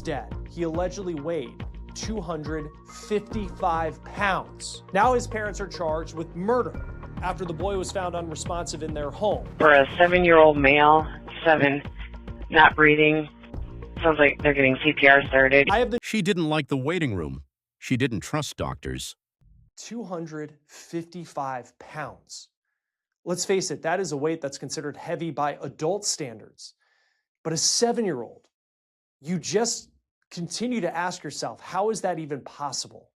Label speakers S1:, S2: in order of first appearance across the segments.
S1: Dead. He allegedly weighed 255 pounds. Now his parents are charged with murder after the boy was found unresponsive in their home.
S2: For a 7-year-old male, 7, not breathing, sounds like they're getting CPR started.
S3: She didn't like the waiting room. She didn't trust doctors.
S1: 255 pounds. Let's face it, that is a weight that's considered heavy by adult standards. But a 7-year-old, you just continue to ask yourself, how is that even possible?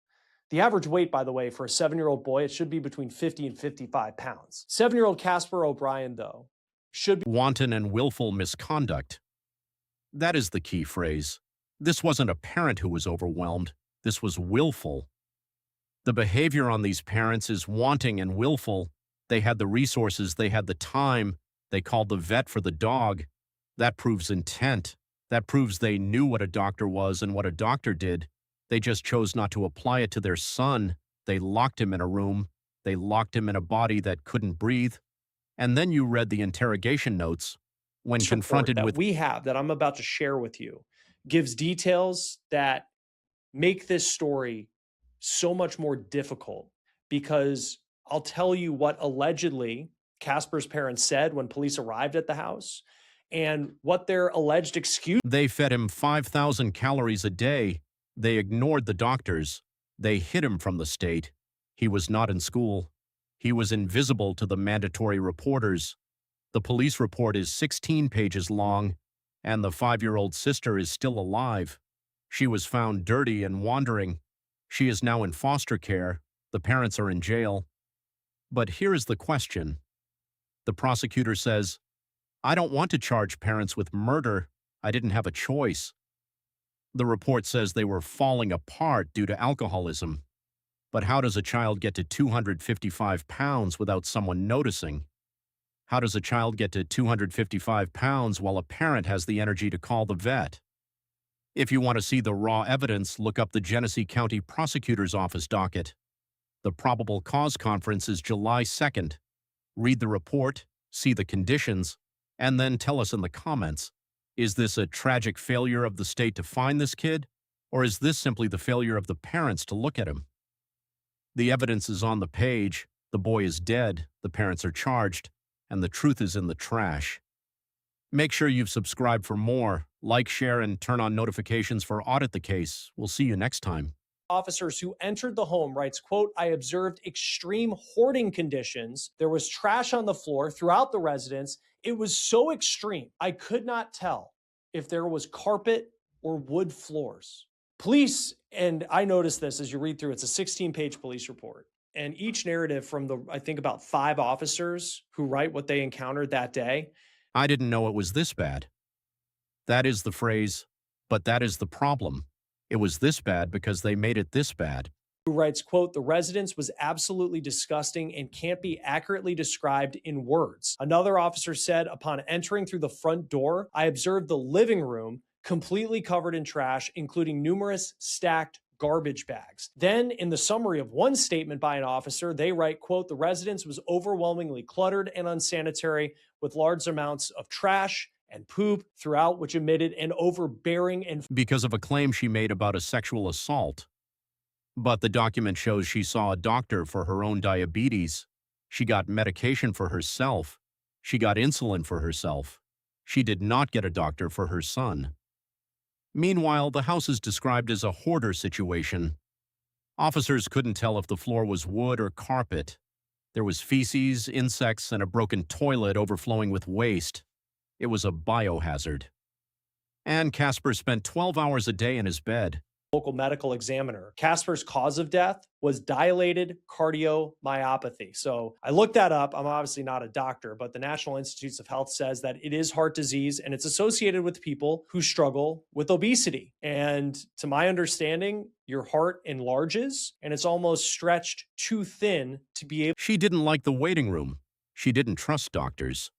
S1: The average weight, by the way, for a 7-year-old boy, it should be between 50 and 55 pounds. 7-year-old Casper O'Brien, though, should be
S3: Wanton and willful misconduct. That is the key phrase. This wasn't a parent who was overwhelmed. This was willful. The behavior on these parents is wanting and willful. They had the resources, they had the time, they called the vet for the dog. That proves intent. That proves they knew what a doctor was and what a doctor did. They just chose not to apply it to their son. They locked him in a room. They locked him in a body that couldn't breathe. And then you read the interrogation notes. When confronted with
S1: we have that I'm about to share with you gives details that make this story so much more difficult, because I'll tell you what allegedly Casper's parents said when police arrived at the house and what their alleged excuse.
S3: They fed him 5,000 calories a day. They ignored the doctors. They hid him from the state. He was not in school. He was invisible to the mandatory reporters. The police report is 16 pages long, and the 5-year-old sister is still alive. She was found dirty and wandering. She is now in foster care. The parents are in jail. But here is the question. The prosecutor says, I don't want to charge parents with murder. I didn't have a choice. The report says they were falling apart due to alcoholism. But how does a child get to 255 pounds without someone noticing? How does a child get to 255 pounds while a parent has the energy to call the vet? If you want to see the raw evidence, look up the Genesee County Prosecutor's Office docket. The probable cause conference is July 2nd. Read the report, see the conditions, and then tell us in the comments, is this a tragic failure of the state to find this kid, or is this simply the failure of the parents to look at him? The evidence is on the page, the boy is dead, the parents are charged, and the truth is in the trash. Make sure you've subscribed for more, like, share, and turn on notifications for Audit the Case. We'll see you next time.
S1: Officers who entered the home writes, quote, I observed extreme hoarding conditions. There was trash on the floor throughout the residence. It was so extreme, I could not tell if there was carpet or wood floors. Police, and I noticed this as you read through, it's a 16-page police report. And each narrative from the, I think, about 5 officers who write what they encountered that day.
S3: I didn't know it was this bad. That is the phrase, but that is the problem. It was this bad because they made it this bad.
S1: Who writes, quote, the residence was absolutely disgusting and can't be accurately described in words. Another officer said, upon entering through the front door, I observed the living room completely covered in trash, including numerous stacked garbage bags. Then in the summary of one statement by an officer, they write, quote, the residence was overwhelmingly cluttered and unsanitary with large amounts of trash and poop throughout, which emitted an overbearing and
S3: because of a claim she made about a sexual assault. But the document shows she saw a doctor for her own diabetes. She got medication for herself. She got insulin for herself. She did not get a doctor for her son. Meanwhile, the house is described as a hoarder situation. Officers couldn't tell if the floor was wood or carpet. There was feces, insects, and a broken toilet overflowing with waste. It was a biohazard. And Casper spent 12 hours a day in his bed.
S1: Local medical examiner. Casper's cause of death was dilated cardiomyopathy. So I looked that up. I'm obviously not a doctor, but the National Institutes of Health says that it is heart disease and it's associated with people who struggle with obesity. And to my understanding, your heart enlarges and it's almost stretched too thin to be able.
S3: She didn't like the waiting room. She didn't trust doctors.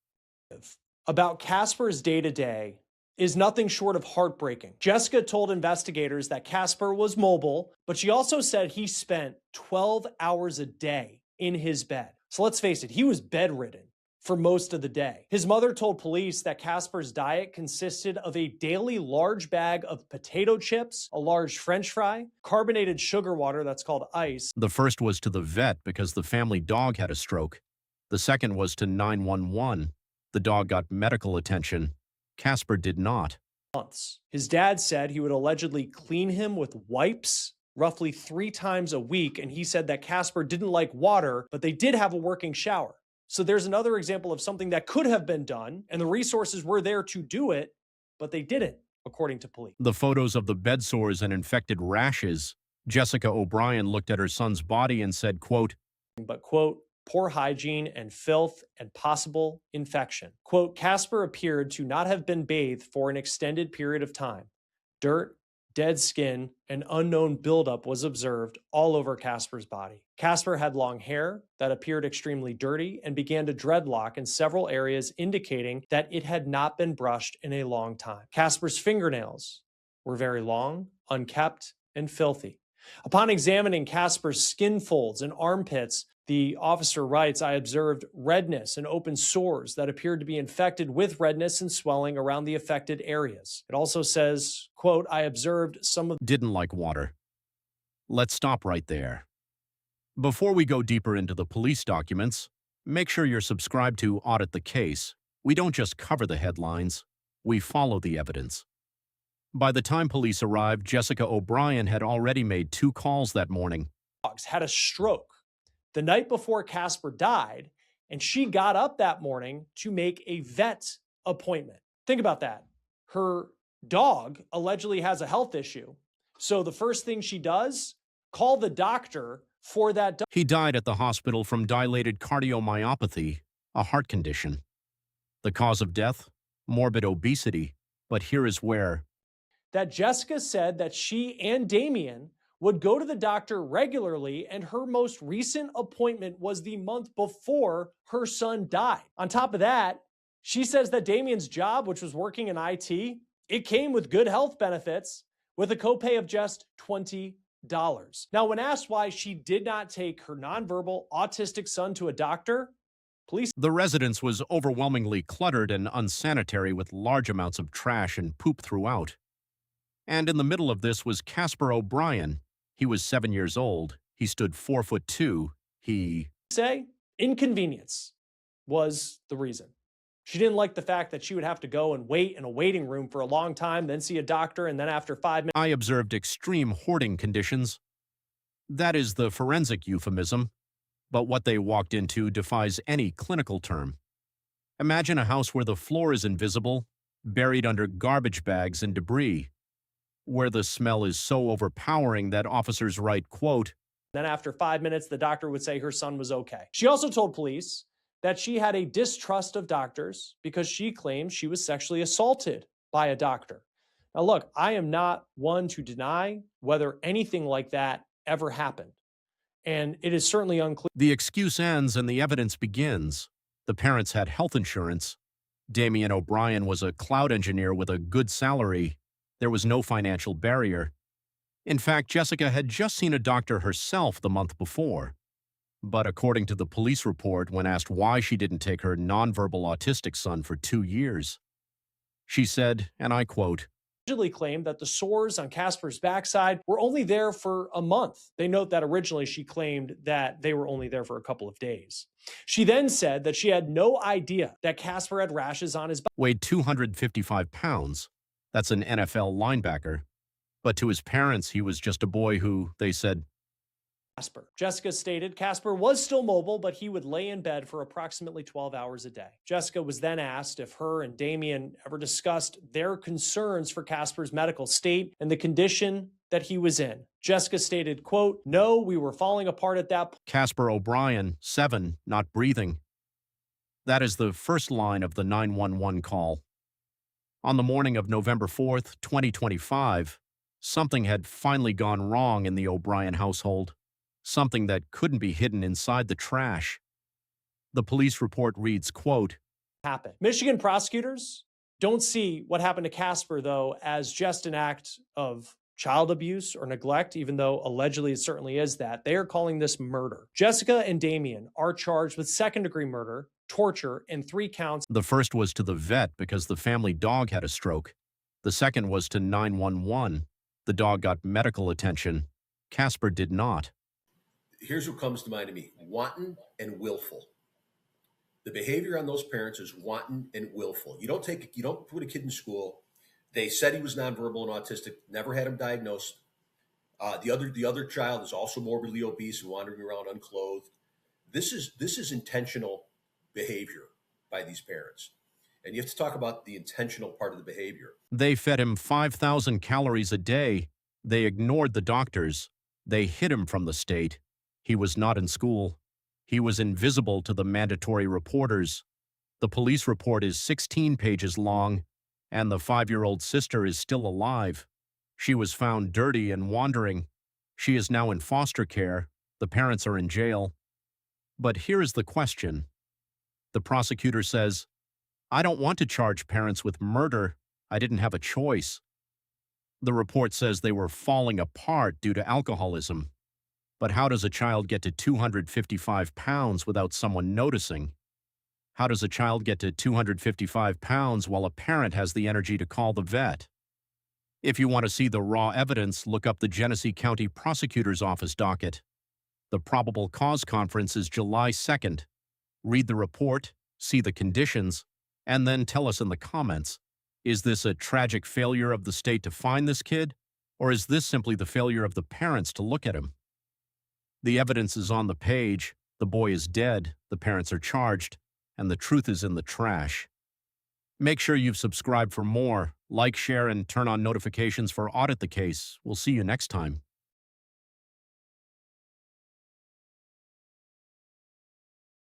S1: About Casper's day-to-day is nothing short of heartbreaking. Jessica told investigators that Casper was mobile, but she also said he spent 12 hours a day in his bed. So let's face it, he was bedridden for most of the day. His mother told police that Casper's diet consisted of a daily large bag of potato chips, a large French fry, carbonated sugar water that's called ice.
S3: The first was to the vet because the family dog had a stroke. The second was to 911. The dog got medical attention. Casper did not.
S1: Months. His dad said he would allegedly clean him with wipes roughly 3 times a week, and he said that Casper didn't like water, but they did have a working shower. So there's another example of something that could have been done, and the resources were there to do it, but they didn't, according to police.
S3: The photos of the bed sores and infected rashes. Jessica O'Brien looked at her son's body and said, quote,
S1: but, quote, poor hygiene and filth and possible infection. Quote, Casper appeared to not have been bathed for an extended period of time. Dirt, dead skin, and unknown buildup was observed all over Casper's body. Casper had long hair that appeared extremely dirty and began to dreadlock in several areas, indicating that it had not been brushed in a long time. Casper's fingernails were very long, unkempt, and filthy. Upon examining Casper's skin folds and armpits, the officer writes, I observed redness and open sores that appeared to be infected with redness and swelling around the affected areas. It also says, quote, I observed some of...
S3: Didn't like water. Let's stop right there. Before we go deeper into the police documents, make sure you're subscribed to Audit the Case. We don't just cover the headlines, we follow the evidence. By the time police arrived, Jessica O'Brien had already made 2 calls that morning.
S1: Had a stroke the night before Casper died, and she got up that morning to make a vet appointment. Think about that. Her dog allegedly has a health issue. So the first thing she does, call the doctor for that dog.
S3: He died at the hospital from dilated cardiomyopathy, a heart condition. The cause of death? Morbid obesity. But here is where.
S1: That Jessica said that she and Damien would go to the doctor regularly, and her most recent appointment was the month before her son died. On top of that, she says that Damien's job, which was working in IT, it came with good health benefits with a copay of just $20. Now, when asked why she did not take her nonverbal autistic son to a doctor, police...
S3: The residence was overwhelmingly cluttered and unsanitary with large amounts of trash and poop throughout. And in the middle of this was Casper O'Brien. He was 7 years old. He stood 4'2". He...
S1: say inconvenience was the reason. She didn't like the fact that she would have to go and wait in a waiting room for a long time, then see a doctor, and then after 5 minutes...
S3: I observed extreme hoarding conditions. That is the forensic euphemism, but what they walked into defies any clinical term. Imagine a house where the floor is invisible, buried under garbage bags and debris, where the smell is so overpowering that officers write, quote,
S1: then after 5 minutes, the doctor would say her son was okay. She also told police that she had a distrust of doctors because she claimed she was sexually assaulted by a doctor. Now, look, I am not one to deny whether anything like that ever happened. And it is certainly unclear.
S3: The excuse ends and the evidence begins. The parents had health insurance. Damien O'Brien was a cloud engineer with a good salary. There was no financial barrier. In fact, Jessica had just seen a doctor herself the month before. But according to the police report, when asked why she didn't take her nonverbal autistic son for 2 years, she said, and I quote,
S1: originally claimed that the sores on Casper's backside were only there for a month. They note that originally she claimed that they were only there for a couple of days. She then said that she had no idea that Casper had rashes on his body.
S3: Weighed 255 pounds. That's an NFL linebacker. But to his parents, he was just a boy who, they said,
S1: Casper. Jessica stated Casper was still mobile, but he would lay in bed for approximately 12 hours a day. Jessica was then asked if her and Damien ever discussed their concerns for Casper's medical state and the condition that he was in. Jessica stated, quote, no, we were falling apart at that point.
S3: Casper O'Brien, 7, not breathing. That is the first line of the 911 call. On the morning of November 4th, 2025, something had finally gone wrong in the O'Brien household. Something that couldn't be hidden inside the trash. The police report reads, quote,
S1: happened. Michigan prosecutors don't see what happened to Casper, though, as just an act of child abuse or neglect, even though allegedly it certainly is that. They are calling this murder. Jessica and Damien are charged with second-degree murder, torture, and 3 counts.
S3: The first was to the vet because the family dog had a stroke. The second was to 911. The dog got medical attention. Casper did not.
S4: Here's what comes to mind to me: wanton and willful. The behavior on those parents is wanton and willful. You don't put a kid in school. They said he was nonverbal and autistic, never had him diagnosed. The other child is also morbidly obese and wandering around unclothed. This is intentional behavior by these parents. And you have to talk about the intentional part of the behavior.
S3: They fed him 5,000 calories a day. They ignored the doctors. They hid him from the state. He was not in school. He was invisible to the mandatory reporters. The police report is 16 pages long, and the 5-year-old sister is still alive. She was found dirty and wandering. She is now in foster care. The parents are in jail. But here is the question. The prosecutor says, "I don't want to charge parents with murder. I didn't have a choice." The report says they were falling apart due to alcoholism. But how does a child get to 255 pounds without someone noticing? How does a child get to 255 pounds while a parent has the energy to call the vet? If you want to see the raw evidence, look up the Genesee County Prosecutor's Office docket. The probable cause conference is July 2nd. Read the report, see the conditions, and then tell us in the comments, is this a tragic failure of the state to find this kid, or is this simply the failure of the parents to look at him? The evidence is on the page, the boy is dead, the parents are charged, and the truth is in the trash. Make sure you've subscribed for more, like, share, and turn on notifications for Audit the Case. We'll see you next time.